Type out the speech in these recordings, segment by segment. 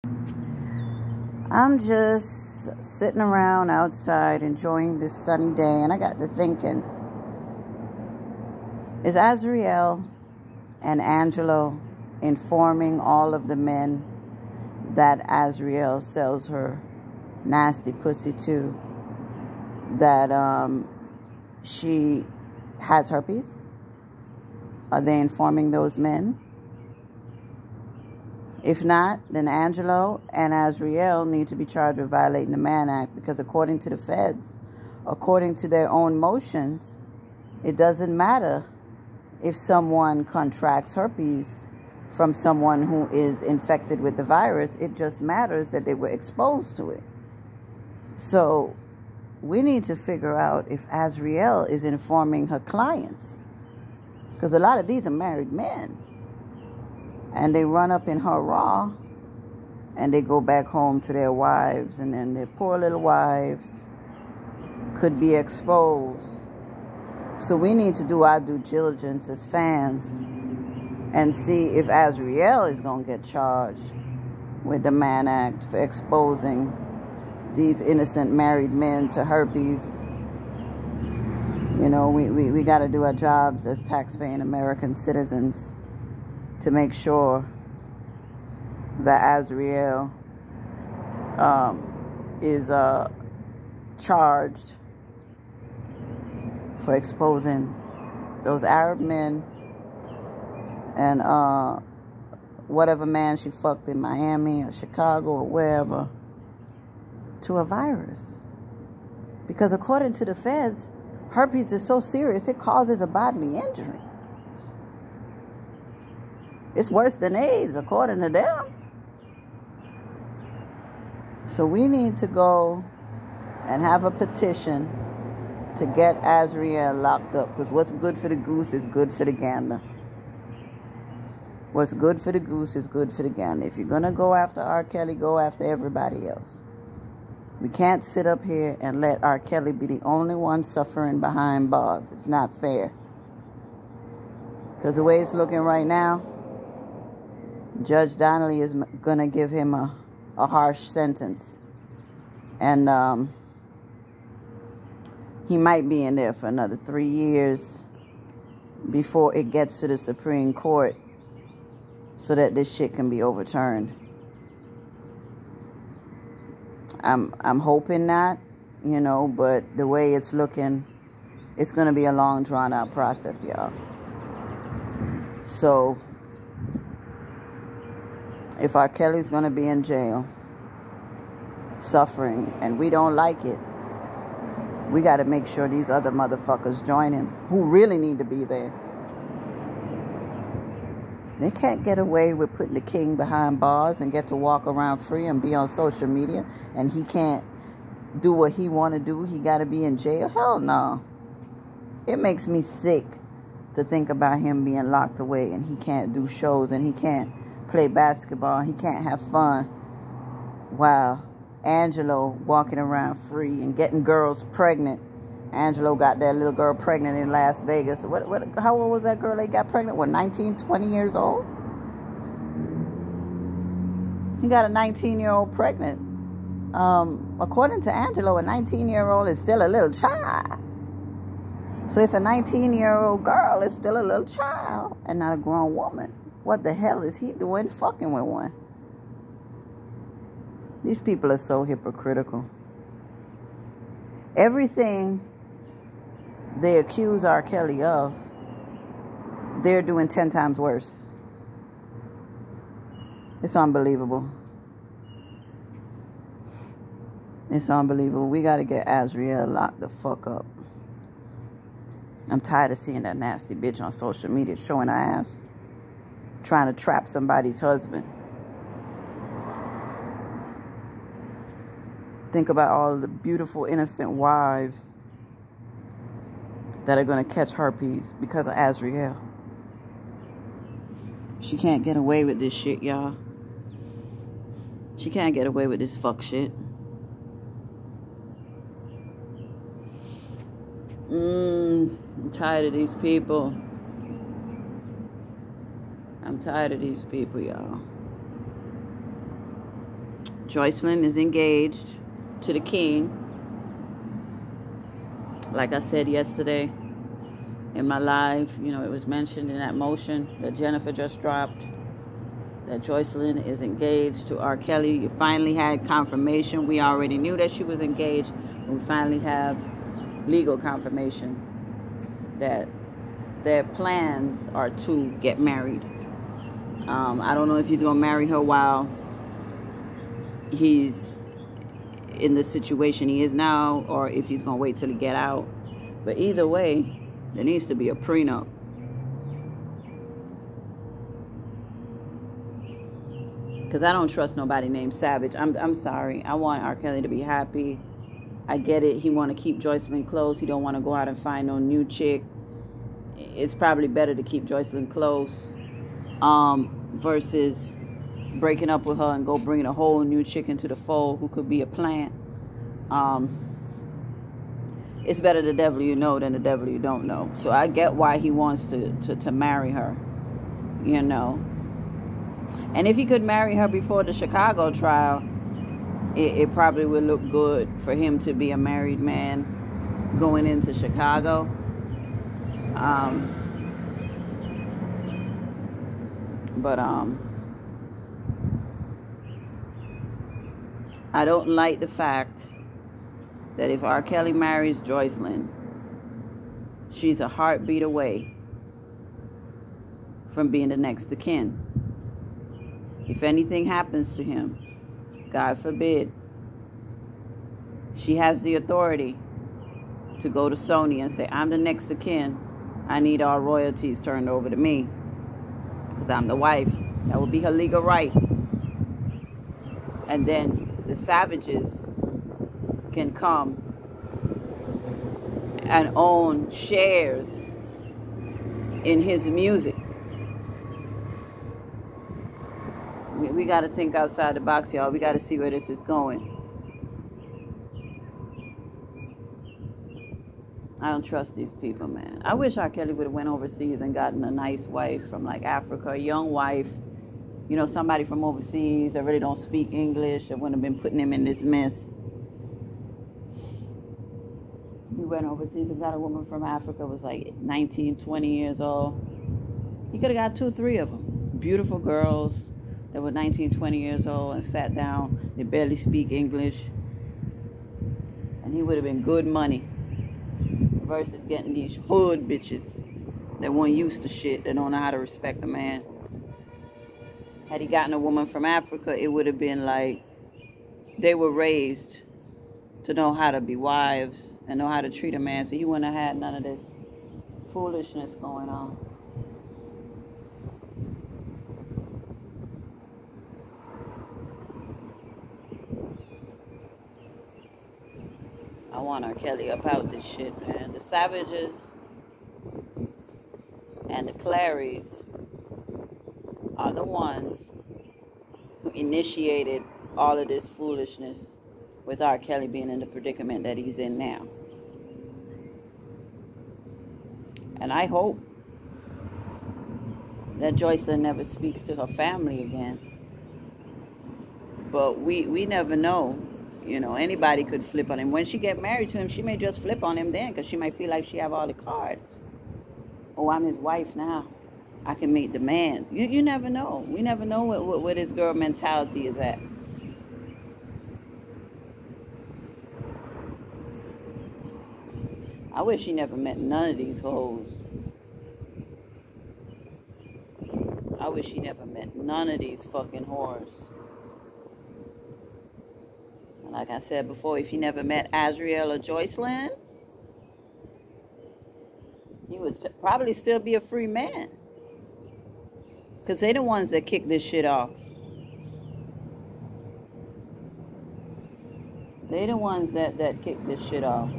I'm just sitting around outside enjoying this sunny day, and I got to thinking, is Azrielle and Angelo informing all of the men that Azrielle sells her nasty pussy to that she has herpes? Are they informing those men? If not, then Angelo and Azrielle need to be charged with violating the Mann Act, because according to the feds, according to their own motions, it doesn't matter if someone contracts herpes from someone who is infected with the virus. It just matters that they were exposed to it. So we need to figure out if Azrielle is informing her clients, because a lot of these are married men. And they run up in her raw, and they go back home to their wives, and then their poor little wives could be exposed. So we need to do our due diligence as fans and see if Azrielle is going to get charged with the Mann Act for exposing these innocent married men to herpes. You know, we got to do our jobs as taxpaying American citizens to make sure that Azrielle is charged for exposing those Arab men and whatever man she fucked in Miami or Chicago or wherever to a virus. Because according to the feds, herpes is so serious it causes a bodily injury. It's worse than AIDS, according to them. So we need to go and have a petition to get Azrielle locked up. Because what's good for the goose is good for the gander. What's good for the goose is good for the gander. If you're going to go after R. Kelly, go after everybody else. We can't sit up here and let R. Kelly be the only one suffering behind bars. It's not fair. Because the way it's looking right now, Judge Donnelly is going to give him a harsh sentence. And he might be in there for another 3 years before it gets to the Supreme Court so that this shit can be overturned. I'm hoping not, you know, but the way it's looking, it's going to be a long, drawn-out process, y'all. So if R. Kelly's going to be in jail, suffering, and we don't like it, we got to make sure these other motherfuckers join him, who really need to be there. They can't get away with putting the king behind bars and get to walk around free and be on social media, and he can't do what he want to do. He got to be in jail. Hell no. It makes me sick to think about him being locked away, and he can't do shows, and he can't play basketball, he can't have fun, while Angelo walking around free and getting girls pregnant. Angelo got that little girl pregnant in Las Vegas. How old was that girl they got pregnant? What, 19, 20 years old? He got a 19-year-old pregnant. According to Angelo, a 19-year-old is still a little child. So if a 19-year-old girl is still a little child and not a grown woman, what the hell is he doing fucking with one? These people are so hypocritical. Everything they accuse R. Kelly of, they're doing 10 times worse. It's unbelievable. It's unbelievable. We got to get Azrielle locked the fuck up. I'm tired of seeing that nasty bitch on social media showing her ass, trying to trap somebody's husband. Think about all the beautiful, innocent wives that are going to catch herpes because of Azrielle. She can't get away with this shit, y'all. She can't get away with this fuck shit. I'm tired of these people. I'm tired of these people, y'all. Joycelyn is engaged to the king. Like I said yesterday in my live, you know, it was mentioned in that motion that Jennifer just dropped that Joycelyn is engaged to R. Kelly. You finally had confirmation. We already knew that she was engaged. And we finally have legal confirmation that their plans are to get married. I don't know if he's going to marry her while he's in the situation he is now, or if he's going to wait till he get out. But either way, there needs to be a prenup. Because I don't trust nobody named Savage. I'm sorry. I want R. Kelly to be happy. I get it. He want to keep Joycelyn close. He don't want to go out and find no new chick. It's probably better to keep Joycelyn close versus breaking up with her and go bringing a whole new chick into the fold who could be a plant. It's better the devil you know than the devil you don't know. So I get why he wants to marry her, you know. And if he could marry her before the Chicago trial, it probably would look good for him to be a married man going into Chicago. I don't like the fact that if R. Kelly marries Joycelyn, she's a heartbeat away from being the next of kin. If anything happens to him, God forbid, she has the authority to go to Sony and say, I'm the next of kin. I need all royalties turned over to me because I'm the wife. That would be her legal right. And then the Savages can come and own shares in his music. We got to think outside the box, y'all. We got to see where this is going. I don't trust these people, man. I wish R. Kelly would have went overseas and gotten a nice wife from like Africa, a young wife. You know, somebody from overseas that really don't speak English. That wouldn't have been putting him in this mess. He went overseas and got a woman from Africa, was like 19, 20 years old. He could have got 2, 3 of them. Beautiful girls that were 19, 20 years old and sat down. They barely speak English. And he would have been good money versus getting these hood bitches that weren't used to shit, that don't know how to respect a man. Had he gotten a woman from Africa, it would have been like they were raised to know how to be wives and know how to treat a man. So he wouldn't have had none of this foolishness going on. I want R. Kelly up out this shit, man. The Savages and the Clarys are the ones who initiated all of this foolishness with R. Kelly being in the predicament that he's in now. And I hope that Joycelyn never speaks to her family again. But we never know. You know, anybody could flip on him. When she get married to him, she may just flip on him then because she might feel like she have all the cards. Oh, I'm his wife now. I can make demands. You never know. We never know what this girl mentality is at. I wish she never met none of these hoes. I wish she never met none of these fucking whores. And like I said before, if he never met Azrilie or Joycelyn, he would probably still be a free man. Because they're the ones that kick this shit off. They're the ones that kick this shit off.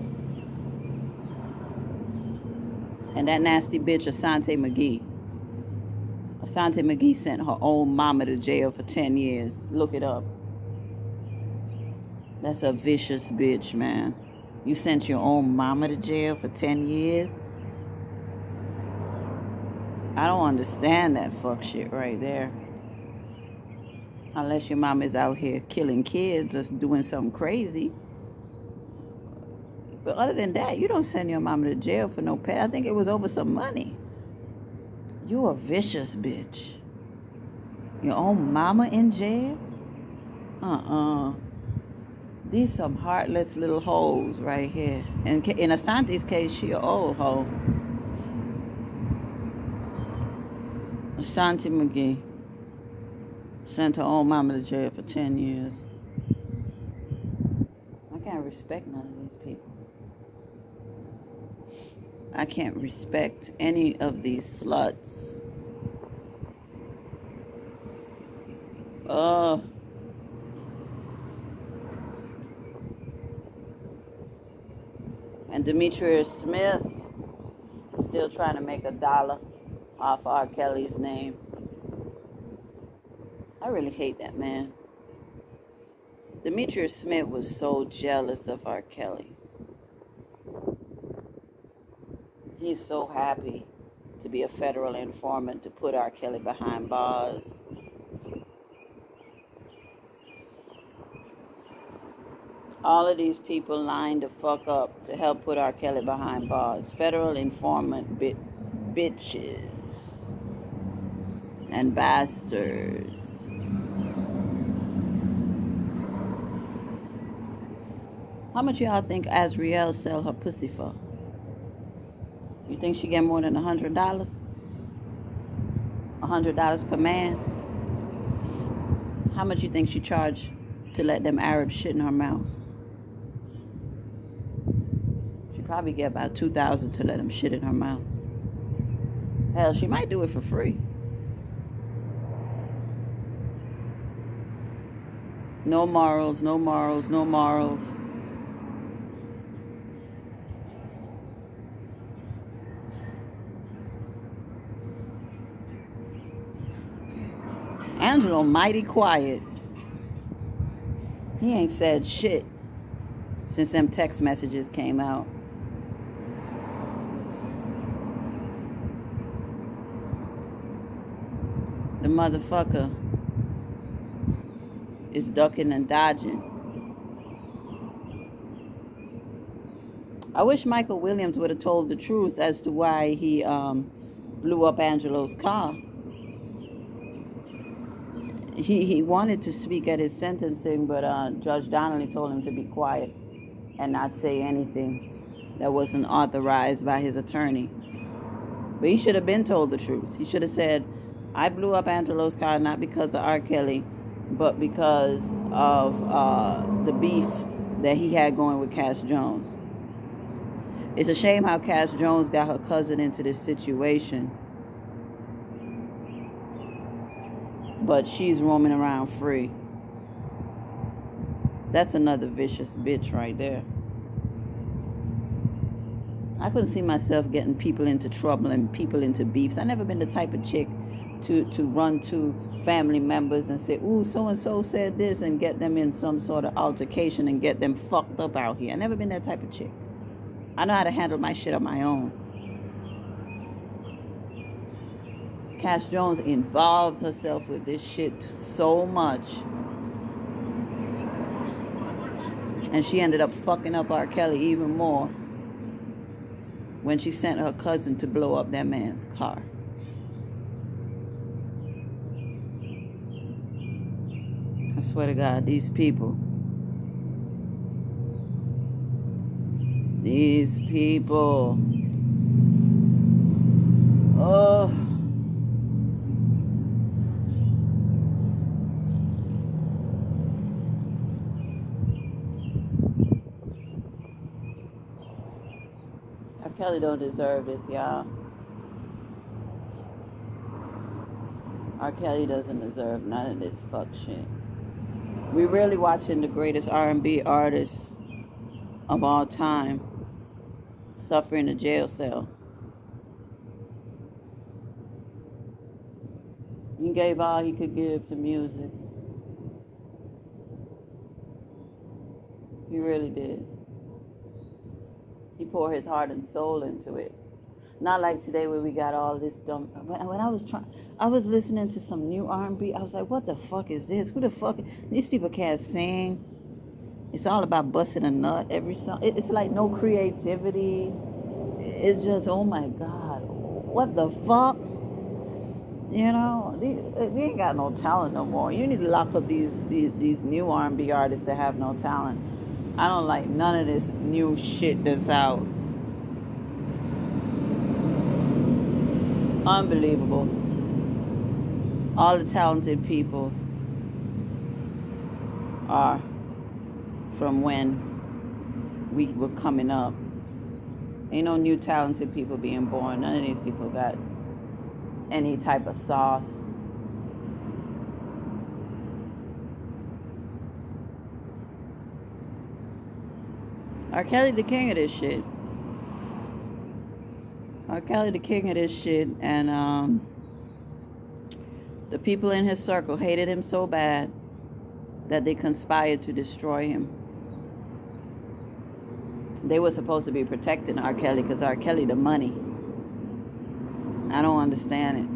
And that nasty bitch, Asante McGee. Asante McGee sent her own mama to jail for 10 years. Look it up. That's a vicious bitch, man. You sent your own mama to jail for 10 years? I don't understand that fuck shit right there. I Unless your mom is out here killing kids or doing something crazy. But other than that, you don't send your mama to jail for no pay. I think it was over some money. You a vicious bitch. Your own mama in jail? These some heartless little hoes right here. And in Asante's case, she an old hoe. Asante McGee sent her own mama to jail for 10 years. I can't respect none of these people. I can't respect any of these sluts. And Demetrius Smith still trying to make $1 off R. Kelly's name. I really hate that man. Demetrius Smith was so jealous of R. Kelly. He's so happy to be a federal informant to put R. Kelly behind bars. All of these people lined the fuck up to help put R. Kelly behind bars. Federal informant bitches and bastards. How much y'all think Azrilie sell her pussy for? You think she get more than $100? $100 per man? How much you think she charged to let them Arabs shit in her mouth? She probably get about $2,000 to let them shit in her mouth. Hell, she might do it for free. No morals, no morals, no morals. Angelo mighty quiet. He ain't said shit since them text messages came out. The motherfucker is ducking and dodging. I wish Michael Williams would have told the truth as to why he blew up Angelo's car. He wanted to speak at his sentencing, but Judge Donnelly told him to be quiet and not say anything that wasn't authorized by his attorney. But he should have been told the truth. He should have said, I blew up Angelo's car not because of R. Kelly, but because of the beef that he had going with Cash Jones. It's a shame how Cash Jones got her cousin into this situation. But she's roaming around free. That's another vicious bitch right there. I couldn't see myself getting people into trouble and people into beefs. I never been the type of chick to run to family members and say, ooh, so-and-so said this, and get them in some sort of altercation and get them fucked up out here. I never been that type of chick. I know how to handle my shit on my own. Cash Jones involved herself with this shit so much. And she ended up fucking up R. Kelly even more when she sent her cousin to blow up that man's car. I swear to God, these people. Oh. R. Kelly don't deserve this, y'all. R. Kelly doesn't deserve none of this fuck shit. We're really watching the greatest R&B artist of all time suffer in a jail cell. He gave all he could give to music. He really did. He poured his heart and soul into it. Not like today where we got all this dumb. When I was listening to some new R&B. I was like, what the fuck is this? Who the fuck? These people can't sing. It's all about busting a nut every song. It's like no creativity. It's just, oh my God, what the fuck? You know, we ain't got no talent no more. You need to lock up these new R&B artists that have no talent. I don't like none of this new shit that's out. Unbelievable. All the talented people are from when we were coming up. Ain't no new talented people being born. None of these people got any type of sauce. R. Kelly the king of this shit. R. Kelly the king of this shit. And the people in his circle hated him so bad that they conspired to destroy him. They were supposed to be protecting R. Kelly because R. Kelly the money. I don't understand it.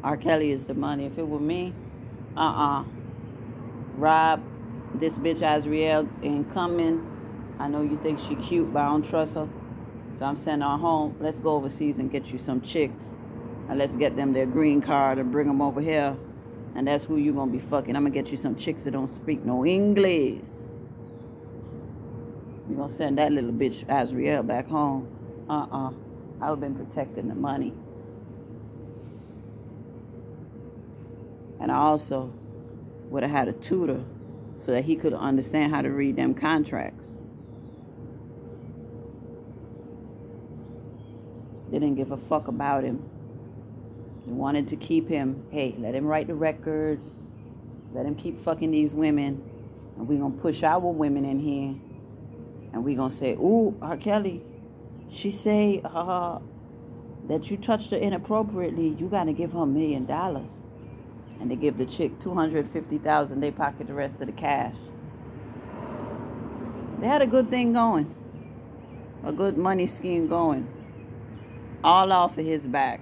R. Kelly is the money. If it were me, Rob, this bitch Azrilie ain't coming. I know you think she cute, but I don't trust her. So I'm sending her home. Let's go overseas and get you some chicks. And let's get them their green card and bring them over here. And that's who you gonna be fucking. I'm gonna get you some chicks that don't speak no English. You gonna send that little bitch Azrilie back home. I would've been protecting the money. And I also would have had a tutor so that he could understand how to read them contracts. They didn't give a fuck about him. They wanted to keep him. Hey, let him write the records. Let him keep fucking these women. And we're going to push our women in here. And we're going to say, ooh, R. Kelly, she say that you touched her inappropriately. You got to give her $1 million. And they give the chick $250,000. They pocket the rest of the cash. They had a good thing going. A good money scheme going. All off of his back.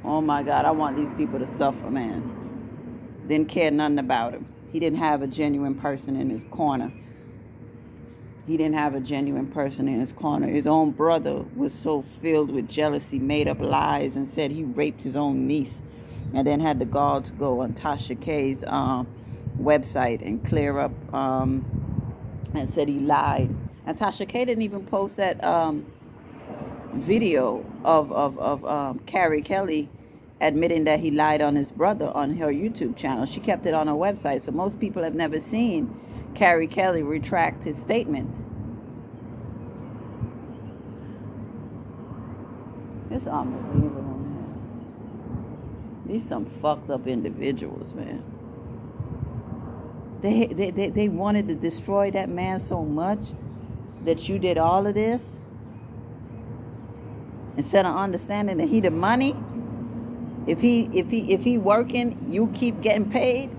Oh my God, I want these people to suffer, man. Didn't care nothing about him. He didn't have a genuine person in his corner. He didn't have a genuine person in his corner. His own brother was so filled with jealousy, made up lies, and said he raped his own niece. And then had the gall to go on Tasha K's website and clear up and said he lied. And Tasha K didn't even post that video of Carrie Kelly admitting that he lied on his brother on her YouTube channel. She kept it on her website. So most people have never seen Carrie Kelly retract his statements. It's unbelievable, man. These some fucked up individuals, man. They wanted to destroy that man so much that you did all of this. Instead of understanding that he the money, if he working, you keep getting paid.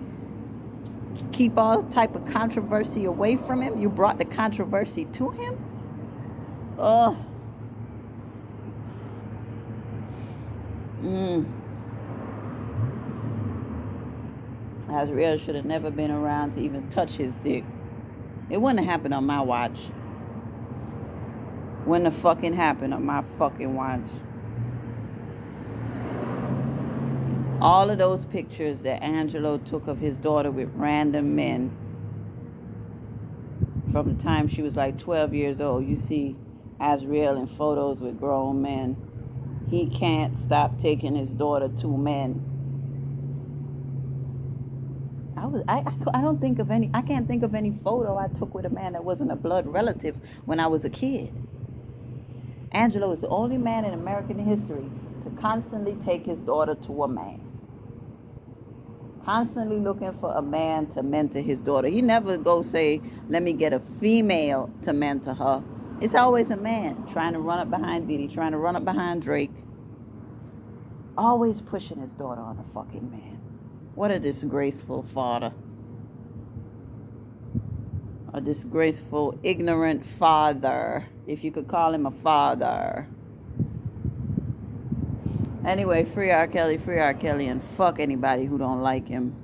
Keep all type of controversy away from him. You brought the controversy to him. Azrilie should have never been around to even touch his dick. It wouldn't have happened on my watch. Wouldn't have fucking happened on my fucking watch. All of those pictures that Angelo took of his daughter with random men from the time she was like 12 years old. You see Azrilie in photos with grown men. He can't stop taking his daughter to men. I can't think of any photo I took with a man that wasn't a blood relative when I was a kid. Angelo is the only man in American history to constantly take his daughter to a man. Constantly looking for a man to mentor his daughter. He never go say, let me get a female to mentor her. It's always a man trying to run up behind Diddy, trying to run up behind Drake. Always pushing his daughter on a fucking man. What a disgraceful father. A disgraceful, ignorant father. if you could call him a father. Anyway, free R. Kelly, and fuck anybody who don't like him.